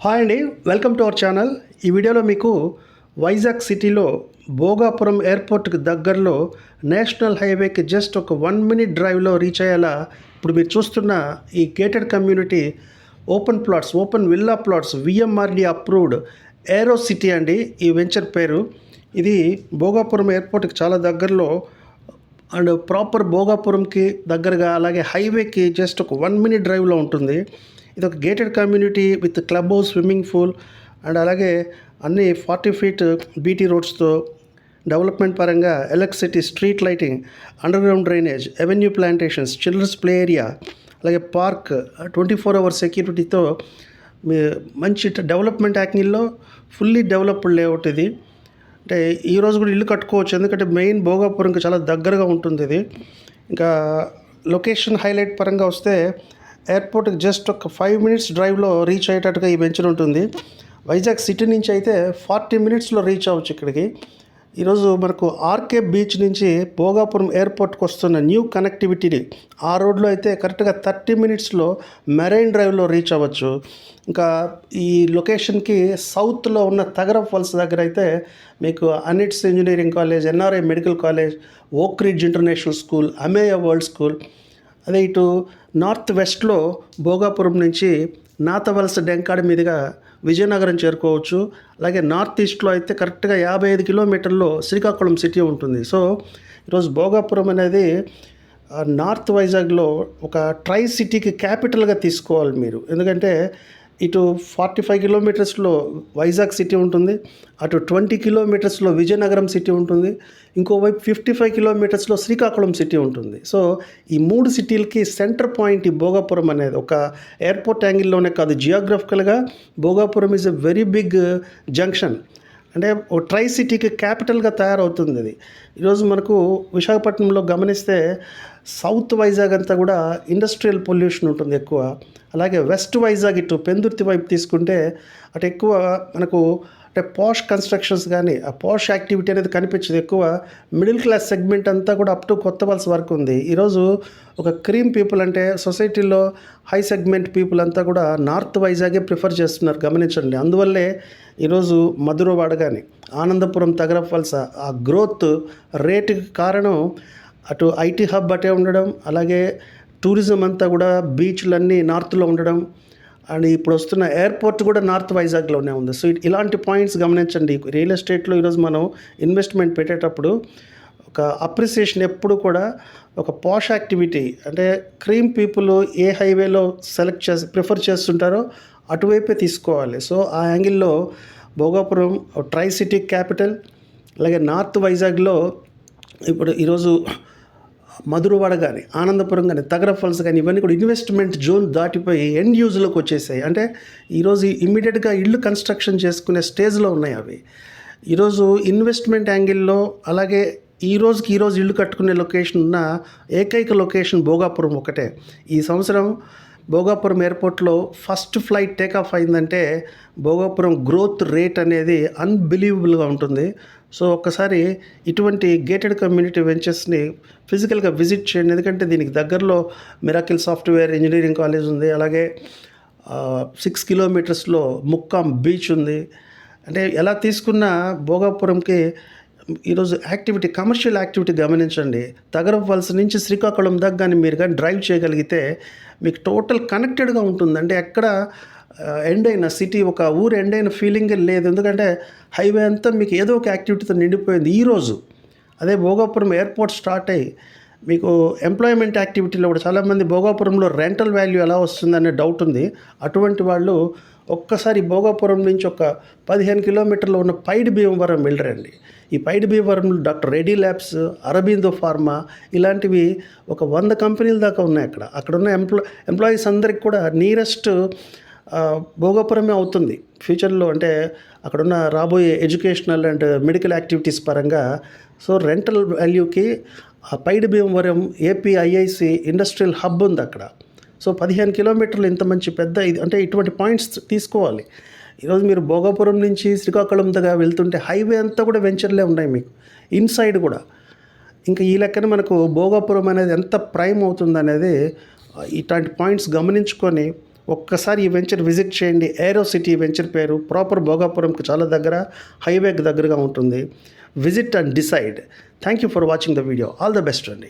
Hi అండి, welcome to our channel. ఈ వీడియోలో మీకు వైజాగ్ సిటీలో భోగాపురం ఎయిర్పోర్ట్కి దగ్గరలో నేషనల్ హైవేకి జస్ట్ ఒక 1 minute డ్రైవ్లో రీచ్ అయ్యేలా ఇప్పుడు మీరు చూస్తున్న ఈ gated community open villa plots VMRD approved aero city అండి. ఈ వెంచర్ పేరు. ఇది భోగాపురం ఎయిర్పోర్ట్కి చాలా దగ్గరలో అండ్ ప్రాపర్ భోగాపురంకి దగ్గరగా, అలాగే హైవేకి జస్ట్ ఒక 1 minute డ్రైవ్లో ఉంటుంది. ఇది ఒక gated community with club house, swimming pool and అలాగే అన్ని 40 feet బీటీ రోడ్స్తో డెవలప్మెంట్ పరంగా electricity, street lighting, under ground drainage, avenue plantations, children's play area, అలాగే పార్క్, 24 hour సెక్యూరిటీతో మంచి డెవలప్మెంట్ యాక్నిల్లో ఫుల్లీ డెవలప్డ్ లేఅవుట్ ఇది. అంటే ఈరోజు కూడా ఇల్లు కట్టుకోవచ్చు, ఎందుకంటే మెయిన్ భోగాపురంకి చాలా దగ్గరగా ఉంటుంది ఇది. ఇంకా లొకేషన్ హైలైట్ పరంగా వస్తే ఎయిర్పోర్ట్కి జస్ట్ ఒక 5 minutes డ్రైవ్లో రీచ్ అయ్యేటట్టుగా ఈ వెంచర్ ఉంటుంది. వైజాగ్ సిటీ నుంచి అయితే 40 minutesలో రీచ్ అవ్వచ్చు ఇక్కడికి. ఈరోజు మనకు ఆర్కే బీచ్ నుంచి భోగాపురం ఎయిర్పోర్ట్కి వస్తున్న న్యూ కనెక్టివిటీని ఆ రోడ్లో అయితే కరెక్ట్గా 30 minutesలో మెరైన్ డ్రైవ్లో రీచ్ అవ్వచ్చు. ఇంకా ఈ లొకేషన్కి సౌత్లో ఉన్న తగర ఫాల్స్ దగ్గర అయితే మీకు ANITS engineering college, NRI medical college, ఓక్ రిడ్జ్ ఇంటర్నేషనల్ స్కూల్, అమేయ వరల్డ్ స్కూల్, అదే ఇటు నార్త్ వెస్ట్లో భోగాపురం నుంచి నాతవలస డెంకాడ మీదుగా విజయనగరం చేరుకోవచ్చు. అలాగే నార్త్ ఈస్ట్లో అయితే కరెక్ట్గా 55 kilometers శ్రీకాకుళం సిటీ ఉంటుంది. సో ఈరోజు భోగాపురం అనేది నార్త్ వైజాగ్లో ఒక ట్రై సిటీకి క్యాపిటల్గా తీసుకోవాలి మీరు. ఎందుకంటే ఇటు 45 kilometers వైజాగ్ సిటీ ఉంటుంది, అటు 20 kilometers విజయనగరం సిటీ ఉంటుంది, ఇంకోవైపు 55 kilometers శ్రీకాకుళం సిటీ ఉంటుంది. సో ఈ 3 సిటీలకి సెంటర్ పాయింట్ ఈ భోగాపురం అనేది. ఒక ఎయిర్పోర్ట్ యాంగిల్లోనే కాదు, జియోగ్రఫికల్గా Bhogapuram is a very big junction. అంటే ఓ ట్రై సిటీకి క్యాపిటల్గా తయారవుతుంది అది. ఈరోజు మనకు విశాఖపట్నంలో గమనిస్తే సౌత్ వైజాగ్ అంతా కూడా ఇండస్ట్రియల్ పొల్యూషన్ ఉంటుంది ఎక్కువ. అలాగే వెస్ట్ వైజాగ్ ఇటు పెందుర్తి వైపు తీసుకుంటే అటు ఎక్కువ మనకు అంటే పాష్ కన్స్ట్రక్షన్స్ కానీ ఆ పాష్ యాక్టివిటీ అనేది కనిపించదు. ఎక్కువ మిడిల్ క్లాస్ సెగ్మెంట్ అంతా కూడా అప్ టు కొత్త వలస వరకు ఉంది. ఈరోజు ఒక క్రీమ్ పీపుల్ అంటే సొసైటీలో హై సెగ్మెంట్ పీపుల్ అంతా కూడా నార్త్ వైజాగే ప్రిఫర్ చేస్తున్నారు, గమనించండి. అందువల్లే ఈరోజు మధురవాడ కానీ ఆనందపురం, తగర వలస ఆ గ్రోత్ రేటుకి కారణం అటు ఐటీ హబ్ అటే ఉండడం, అలాగే టూరిజం అంతా కూడా బీచ్లన్నీ నార్త్లో ఉండడం, అండ్ ఇప్పుడు వస్తున్న ఎయిర్పోర్ట్ కూడా నార్త్ వైజాగ్లోనే ఉంది. సో ఇలాంటి పాయింట్స్ గమనించండి. రియల్ ఎస్టేట్లో ఈరోజు మనం ఇన్వెస్ట్మెంట్ పెట్టేటప్పుడు ఒక అప్రిసియేషన్ ఎప్పుడు కూడా ఒక పాష్ యాక్టివిటీ అంటే క్రీమ్ పీపుల్ ఏ హైవేలో ప్రిఫర్ చేస్తుంటారో అటువైపే తీసుకోవాలి. సో ఆ యాంగిల్లో భోగాపురం ట్రై సిటీ క్యాపిటల్, అలాగే నార్త్ వైజాగ్లో ఇప్పుడు ఈరోజు మధురవాడ కానీ ఆనందపురం కానీ తగర ఫాల్స్ కానీ ఇవన్నీ కూడా ఇన్వెస్ట్మెంట్ జోన్ దాటిపోయి ఎండ్ యూజ్లోకి వచ్చేసాయి. అంటే ఈరోజు ఇమ్మీడియట్గా ఇల్లు కన్స్ట్రక్షన్ చేసుకునే స్టేజ్లో ఉన్నాయి అవి. ఈరోజు ఇన్వెస్ట్మెంట్ యాంగిల్లో అలాగే ఈరోజు ఇల్లు కట్టుకునే లొకేషన్ ఉన్న ఏకైక లొకేషన్ భోగాపురం ఒకటే. ఈ సంవత్సరం భోగాపురం ఎయిర్పోర్ట్లో ఫస్ట్ ఫ్లైట్ టేకాఫ్ అయిందంటే భోగాపురం గ్రోత్ రేట్ అనేది అన్బిలీవబుల్గా ఉంటుంది. సో ఒక్కసారి ఇటువంటి గేటెడ్ కమ్యూనిటీ వెంచర్స్ని ఫిజికల్గా విజిట్ చేయండి. ఎందుకంటే దీనికి దగ్గరలో మిరాకిల్ సాఫ్ట్వేర్ ఇంజనీరింగ్ కాలేజ్ ఉంది, అలాగే 6 kilometers ముక్కాం బీచ్ ఉంది. అంటే ఎలా తీసుకున్న భోగాపురంకి ఈరోజు యాక్టివిటీ, కమర్షియల్ యాక్టివిటీ గమనించండి. తగర వలస నుంచి శ్రీకాకుళం దగ్గర కానీ మీరు కానీ డ్రైవ్ చేయగలిగితే మీకు టోటల్ కనెక్టెడ్గా ఉంటుంది. అంటే ఎక్కడ ఎండ్ అయిన సిటీ, ఒక ఊరు ఎండ్ అయిన ఫీలింగ్ లేదు. ఎందుకంటే హైవే అంతా మీకు ఏదో ఒక యాక్టివిటీతో నిండిపోయింది ఈరోజు. అదే భోగాపురం ఎయిర్పోర్ట్ స్టార్ట్ అయ్యి మీకు ఎంప్లాయ్మెంట్ యాక్టివిటీలో కూడా చాలామంది భోగాపురంలో రెంటల్ వాల్యూ ఎలా వస్తుందనే డౌట్ ఉంది. అటువంటి వాళ్ళు ఒక్కసారి భోగాపురం నుంచి ఒక 15 kilometers ఉన్న పైడి భీమవరం వెళ్ళరండి. ఈ పైడి భీమవరంలో doctor Reddy labs, Aurobindo pharma ఇలాంటివి ఒక 100 companies దాకా ఉన్నాయి అక్కడ ఉన్న ఎంప్లాయీస్ అందరికి కూడా నీరెస్ట్ భోగాపురమే అవుతుంది ఫ్యూచర్లో. అంటే అక్కడున్న రాబోయే ఎడ్యుకేషనల్ అండ్ మెడికల్ యాక్టివిటీస్ పరంగా. సో రెంటల్ వాల్యూకి ఆ పైడి భీమవరం ఏపీఐఐసి ఇండస్ట్రియల్ హబ్ ఉంది అక్కడ. సో 15 kilometers ఇంత మంచి పెద్ద ఇది అంటే ఇటువంటి పాయింట్స్ తీసుకోవాలి. ఈరోజు మీరు భోగాపురం నుంచి శ్రీకాకుళం దగ్గర వెళ్తుంటే హైవే అంతా కూడా వెంచర్లే ఉన్నాయి మీకు ఇన్సైడ్ కూడా. ఇంకా ఈ లెక్కన మనకు భోగాపురం అనేది ఎంత ప్రైమ్ అవుతుంది అనేది ఇట్లాంటి పాయింట్స్ గమనించుకొని ఒక్కసారి ఈ వెంచర్ విజిట్ చేయండి. ఏరో సిటీ వెంచర్ పేరు. ప్రాపర్ భోగాపురంకి చాలా దగ్గర, హైవేకి దగ్గరగా ఉంటుంది. Visit and decide. Thank you for watching the video. All the best అండి.